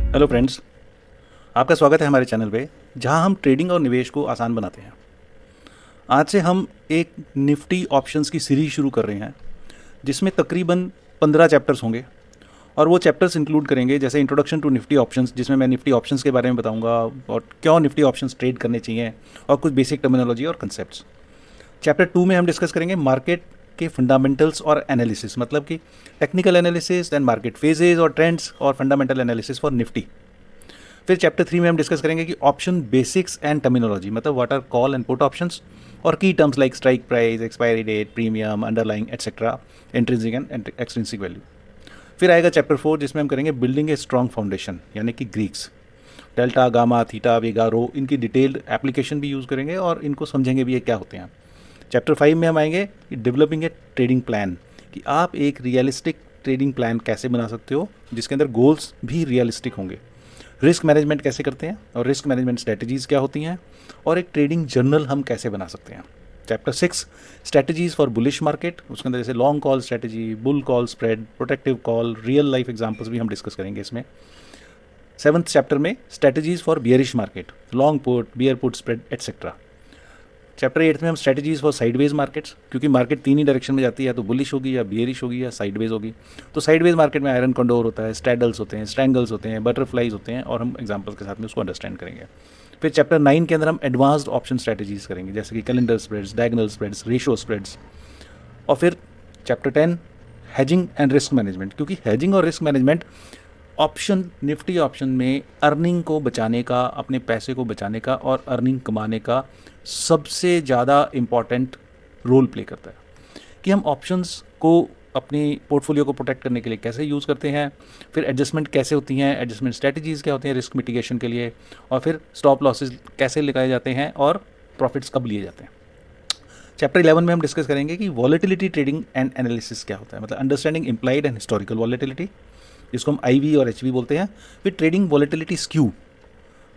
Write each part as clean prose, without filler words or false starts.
Hello friends, आपका स्वागत है हमारे चैनल पे जहां हम ट्रेडिंग और निवेश को आसान बनाते हैं। आज से हम एक निफ्टी ऑप्शंस की सीरीज शुरू कर रहे हैं जिसमें तकरीबन 15 चैप्टर्स होंगे और वो चैप्टर्स इंक्लूड करेंगे जैसे इंट्रोडक्शन टू निफ्टी ऑप्शंस, जिसमें मैं निफ्टी ऑप्शंस के बारे में बताऊंगा और क्यों निफ्टी ऑप्शंस ट्रेड करने चाहिए और कुछ बेसिक टर्मिनोलॉजी और कंसेप्ट्स। चैप्टर 2 में हम डिस्कस करेंगे मार्केट के फंडामेंटल्स और एनालिसिस, मतलब कि technical analysis, then market phases और ट्रेंड्स और फंडामेंटल एनालिसिस फॉर निफ्टी। फिर चैप्टर 3 में हम डिस्कस करेंगे कि ऑप्शन बेसिक्स एंड टर्मिनोलॉजी, मतलब what are call and put options और की terms like strike price, expiry date, premium, underlying etcetera, intrinsic and extrinsic value. फिर आएगा चैप्टर 4 जिसमें हम करेंगे बिल्डिंग ए स्ट्रॉन्ग फाउंडेशन, यानी कि ग्रीक्स, डेल्टा, गामा, थीटा, वेगा, रो, इनकी डिटेल्ड एप्लीकेशन भी यूज़ करेंगे और इनको समझेंगे भी ये क्या होते हैं। चैप्टर 5 में हम आएंगे कि डेवलपिंग ए ट्रेडिंग प्लान, कि आप एक रियलिस्टिक ट्रेडिंग प्लान कैसे बना सकते हो जिसके अंदर गोल्स भी रियलिस्टिक होंगे। रिस्क मैनेजमेंट कैसे करते हैं और रिस्क मैनेजमेंट स्ट्रेटजीज़ क्या होती हैं, और एक ट्रेडिंग जर्नल हम कैसे बना सकते हैं। Chapter 6 strategies for bullish market, उसके अंदर जैसे long call strategy, bull call spread, protective call, real life examples भी हम डिस्कस करेंगे इसमें। 7th चैप्टर में strategies for bearish market, long put, beer put spread etcetera. Chapter 8 में हम स्ट्रेटजीज़ फॉर साइडवेज मार्केट्स, क्योंकि मार्केट 3 ही डायरेक्शन में जाती है, या तो बुलिश होगी या बियरिश होगी या साइडवेज होगी। तो साइडवेज मार्केट में आयरन कंडोर होता है, स्ट्रैडल्स होते हैं, स्ट्रैंगल्स होते हैं, बटरफ्लाइज होते हैं, और हम एग्जांपल्स के साथ में उसको अंडरस्टैंड करेंगे। फिर चैप्टर 9 के अंदर हम एडवांस्ड ऑप्शन स्ट्रेटजीज़ करेंगे जैसे कि calendar spreads, diagonal spreads, ratio spreads. और फिर chapter 10 hedging and risk management, क्योंकि हेजिंग और risk management option, Nifty option में अर्निंग को बचाने का, अपने पैसे को बचाने का और अर्निंग कमाने का सबसे ज़्यादा इम्पॉर्टेंट रोल प्ले करता है। कि हम ऑप्शंस को अपनी पोर्टफोलियो को प्रोटेक्ट करने के लिए कैसे यूज़ करते हैं, फिर एडजस्टमेंट कैसे होती हैं, एडजस्टमेंट स्ट्रेटजीज़ क्या होती हैं रिस्क मिटिगेशन के लिए, और फिर स्टॉप लॉसेस कैसे लगाए जाते हैं और प्रॉफिट्स कब लिए जाते हैं। चैप्टर 11 में हम डिस्कस करेंगे कि वॉलेटिलिटी ट्रेडिंग एंड एनालिसिस क्या होता है, मतलब understanding implied and historical volatility, जिसको हम IV और HV बोलते हैं। फिर trading volatility skew,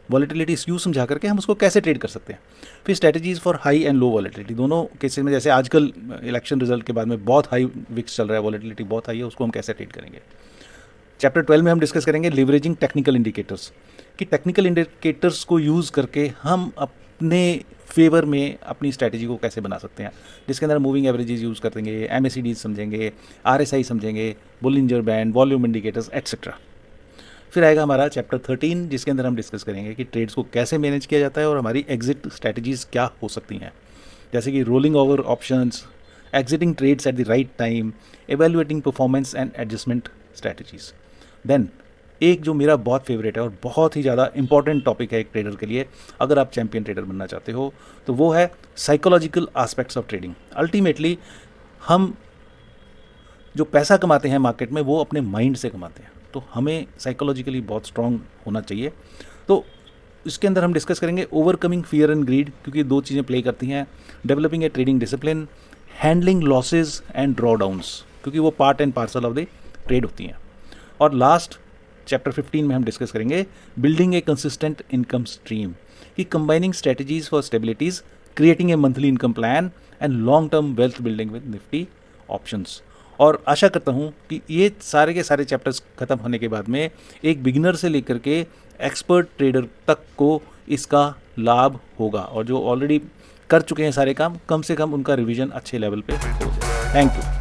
volatility skew समझा करके हम उसको कैसे ट्रेड कर सकते हैं। फिर strategies for high and low volatility, दोनों केसेस में, जैसे आजकल इलेक्शन रिजल्ट के बाद में बहुत हाई विक्स चल रहा है, वॉलेटिलिटी बहुत हाई है, उसको हम कैसे ट्रेड करेंगे। चैप्टर 12 में हम डिस्कस करेंगे लिवरेजिंग टेक्निकल इंडिकेटर्स, कि टेक्निकल इंडिकेटर्स को यूज़ करके हम अपने फेवर में अपनी स्ट्रैटेजी को कैसे बना सकते हैं, जिसके अंदर मूविंग एवरेजेस यूज़ करेंगे, MACD समझेंगे, RSI समझेंगे, Bollinger band, volume indicators etcetera. फिर आएगा हमारा चैप्टर 13 जिसके अंदर हम डिस्कस करेंगे कि ट्रेड्स को कैसे मैनेज किया जाता है और हमारी एग्जिट स्ट्रैटेजीज़ क्या हो सकती हैं, जैसे कि rolling over options, exiting trades at the right time, evaluating performance and adjustment strategies. Then एक जो मेरा बहुत फेवरेट है और बहुत ही ज़्यादा इंपॉर्टेंट टॉपिक है एक ट्रेडर के लिए, अगर आप चैंपियन ट्रेडर बनना चाहते हो, तो वो है psychological aspects of trading. Ultimately हम जो पैसा कमाते हैं मार्केट में वो अपने माइंड से कमाते हैं, तो हमें साइकोलॉजिकली बहुत स्ट्रांग होना चाहिए। तो इसके अंदर हम डिस्कस करेंगे ओवरकमिंग फियर एंड ग्रीड, क्योंकि 2 चीज़ें प्ले करती हैं, developing a trading discipline, handling losses and draw downs, क्योंकि वो part and parcel of the trade होती हैं। और लास्ट चैप्टर 15 में हम डिस्कस करेंगे बिल्डिंग ए कंसिस्टेंट इनकम स्ट्रीम, कि combining strategies for stabilities, creating a monthly income plan and long term wealth building with Nifty options. और आशा करता हूँ कि ये सारे के सारे चैप्टर्स ख़त्म होने के बाद में एक बिगिनर से लेकर के एक्सपर्ट ट्रेडर तक को इसका लाभ होगा, और जो ऑलरेडी कर चुके हैं सारे काम, कम से कम उनका रिवीजन अच्छे लेवल पे हो जाए। Thank you.